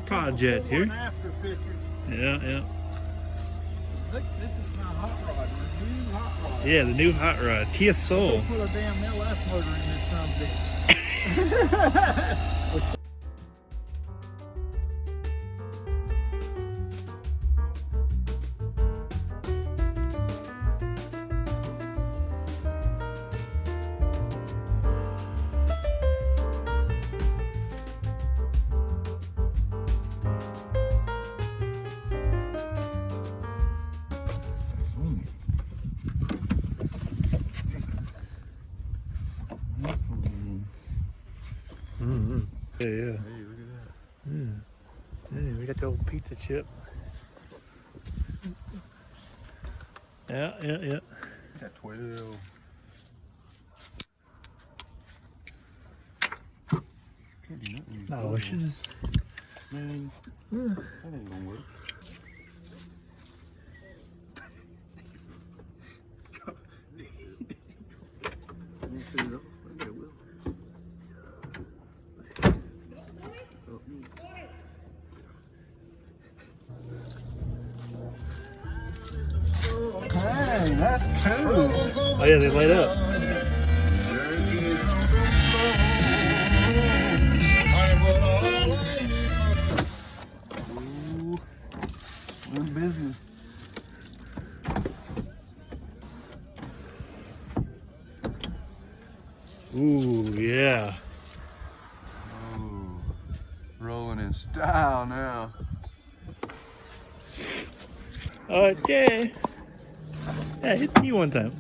project here. After pictures. Yeah, yeah. Look, this is my hot rod, the new hot rod. Yeah, the new hot rod, Kia Soul. Put a damn LS motor in this something. Yeah, yeah. Hey, look at that. Yeah, we got the old pizza chip. Yeah, yeah, yeah. Got 12. Can't do nothing. No, we should just... Man, that ain't gonna work. Hey, that's cool. Oh yeah, they light up. Ooh, good business. Ooh, yeah. Ooh, rolling in style now. Okay. Yeah, hit me one time.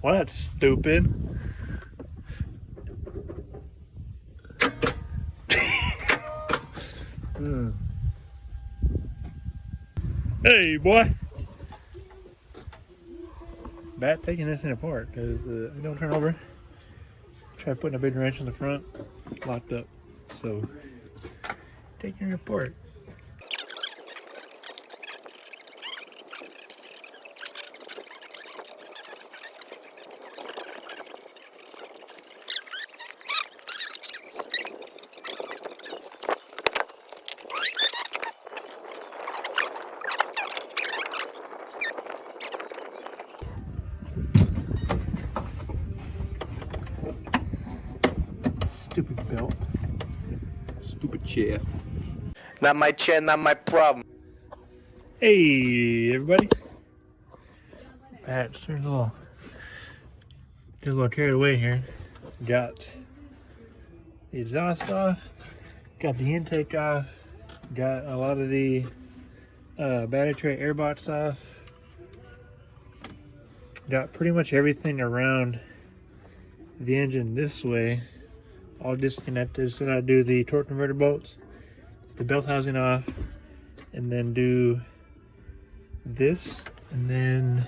Well, that's stupid. Hey, boy. Bat taking this thing apart because we don't turn over. Try putting a big wrench in the front, locked up. So, taking it apart. Stupid belt. Stupid chair. Not my chair, not my problem. Hey, everybody. Bats, there's a little, get a little carried away here. Got the exhaust off, got the intake off, got a lot of the battery tray air box off. Got pretty much everything around the engine this way all disconnected. So I do the torque converter bolts, the belt housing off, and then do this, and then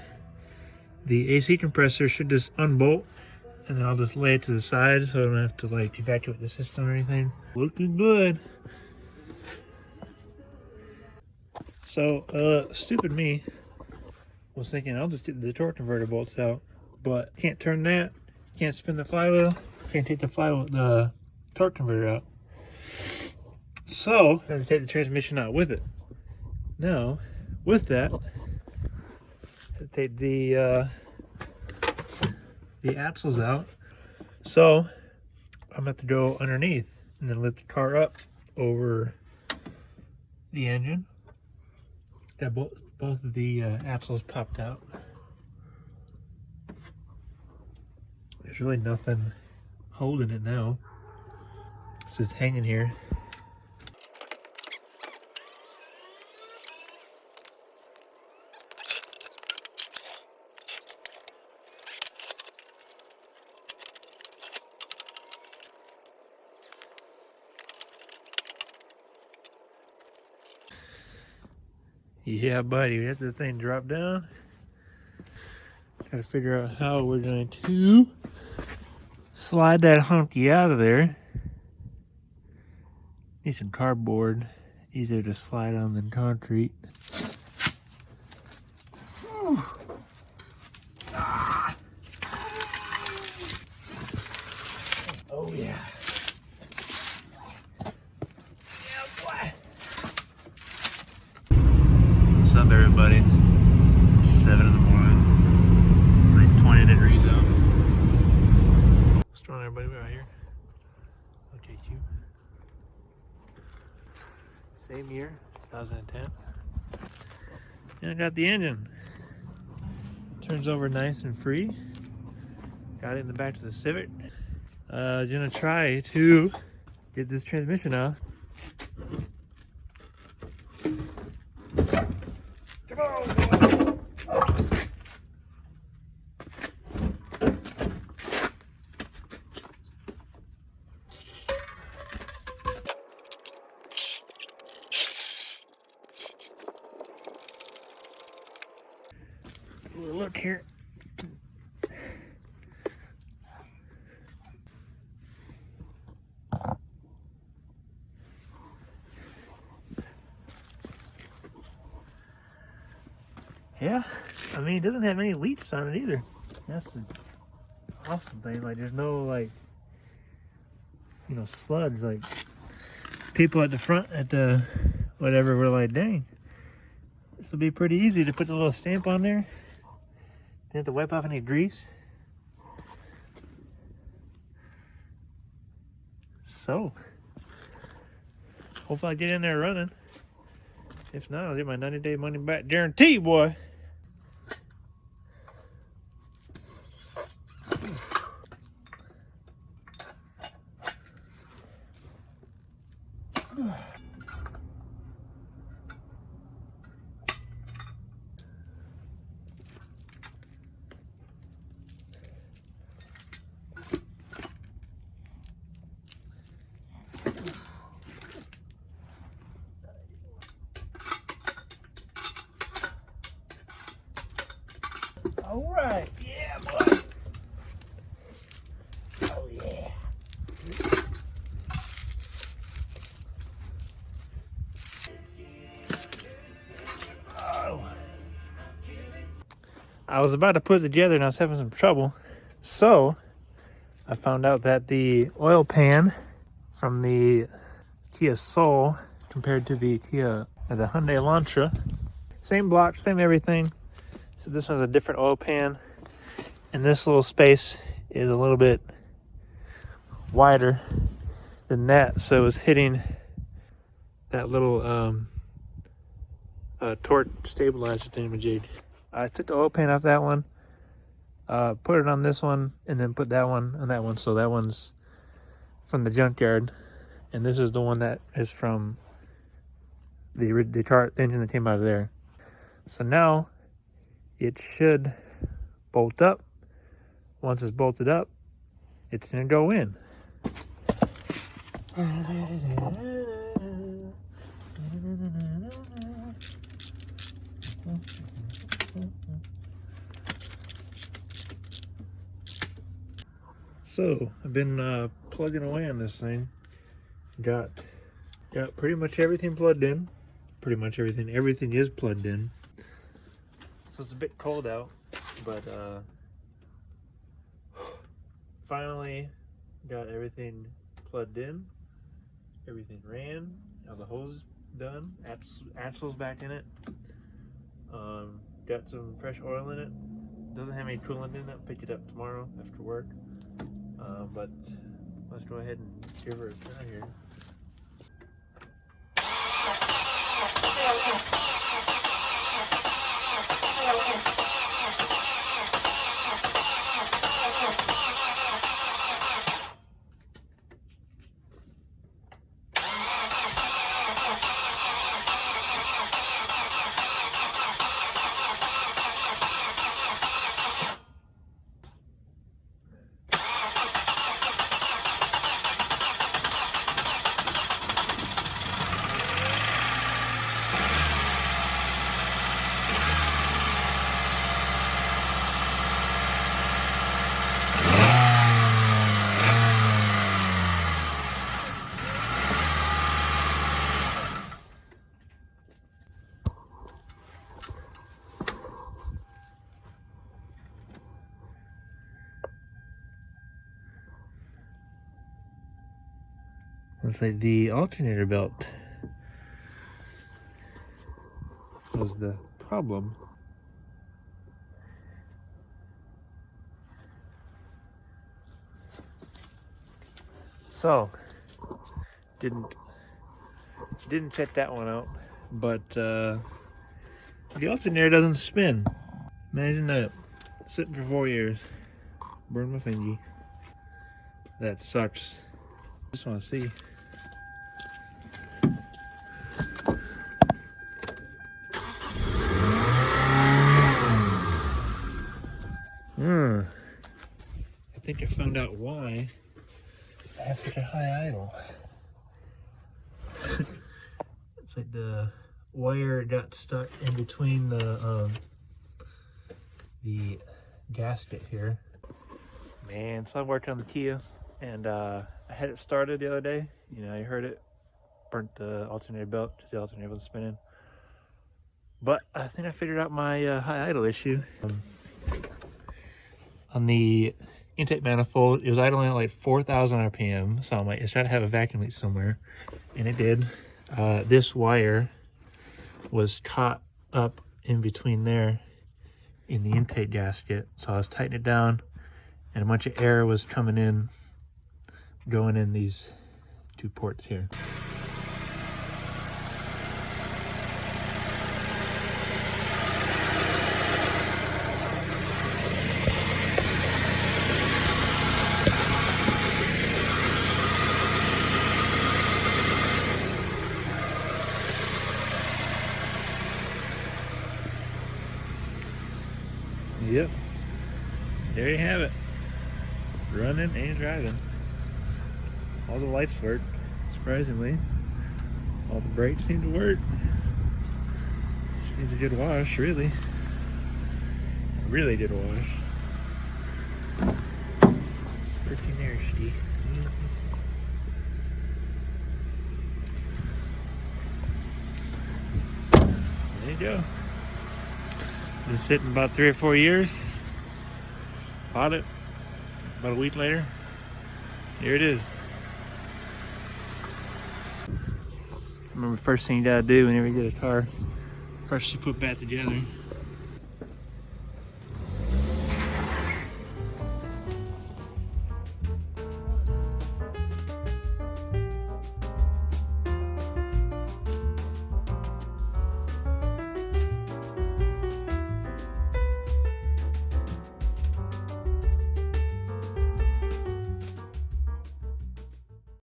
the AC compressor should just unbolt, and then I'll just lay it to the side so I don't have to like evacuate the system or anything. Looking good. So stupid me was thinking I'll just get the torque converter bolts out, but can't turn that, can't spin the flywheel, can't take the flywheel, the torque converter out. So I have to take the transmission out with it. Now, with that, I have to take the axles out. So I'm gonna have to go underneath and then lift the car up over the engine. Got both of the axles popped out. There's really nothing holding it now. It's just hanging here. Yeah, buddy, we have the thing drop down. Gotta figure out how we're going to slide that hunky out of there. Need some cardboard, easier to slide on than concrete. What's up, everybody? It's 7 in the morning. It's like 20 degrees out. What's going on, everybody? We're out here. Okay, cute. Same year, 2010. And I got the engine. Turns over nice and free. Got it in the back of the Civic. Gonna try to get this transmission off. Come on, boy. Look here. Yeah, I mean, it doesn't have any leaks on it either. That's the awesome thing. Like, there's no, like, you know, sludge. Like, people at the front, at the whatever, were like, dang, this will be pretty easy to put the little stamp on there. Didn't have to wipe off any grease. So, hopefully I get in there running. If not, I'll get my 90-day money back guarantee, boy. All right, yeah, boy. Oh, yeah. Oh. I was about to put it together and I was having some trouble. So, I found out that the oil pan from the Kia Soul compared to the Hyundai Elantra, same block, same everything. So this one's a different oil pan, and this little space is a little bit wider than that, so it was hitting that little torque stabilizer thingamajig. I took the oil pan off that one, put it on this one, and then put that one on that one. So that one's from the junkyard, and this is the one that is from the engine that came out of there. So now it should bolt up. Once it's bolted up, it's gonna go in. So I've been plugging away on this thing. Got pretty much everything plugged in. Pretty much everything. Everything is plugged in. So it's a bit cold out, but finally got everything plugged in. Everything ran. Now the hose done. Axle's back in it. Got some fresh oil in it. Doesn't have any coolant in it. I'll pick it up tomorrow after work. But let's go ahead and give her a try here. Looks like the alternator belt was the problem. So didn't check that one out, but the alternator doesn't spin. Imagine that, sitting for 4 years, burned my fingy. That sucks. Just want to see. I think I found out why I have such a high idle. It's like the wire got stuck in between the gasket here. Man, so I worked on the Kia, and I had it started the other day. You know, you heard it. Burnt the alternator belt because the alternator wasn't spinning. But I think I figured out my high idle issue. On the intake manifold, it was idling at like 4,000 RPM, so I'm like, it's got to have a vacuum leak somewhere, and it did. This wire was caught up in between there in the intake gasket, so I was tightening it down, and a bunch of air was coming in, going in these two ports here. Yep, there you have it. Running and driving. All the lights work, surprisingly. All the brakes seem to work. Just needs a good wash, really. Really good wash. It's pretty nasty. There you go. Been sitting about 3 or 4 years. Bought it about a week later. Here it is. Remember, the first thing you gotta do whenever you get a car, first you put that together.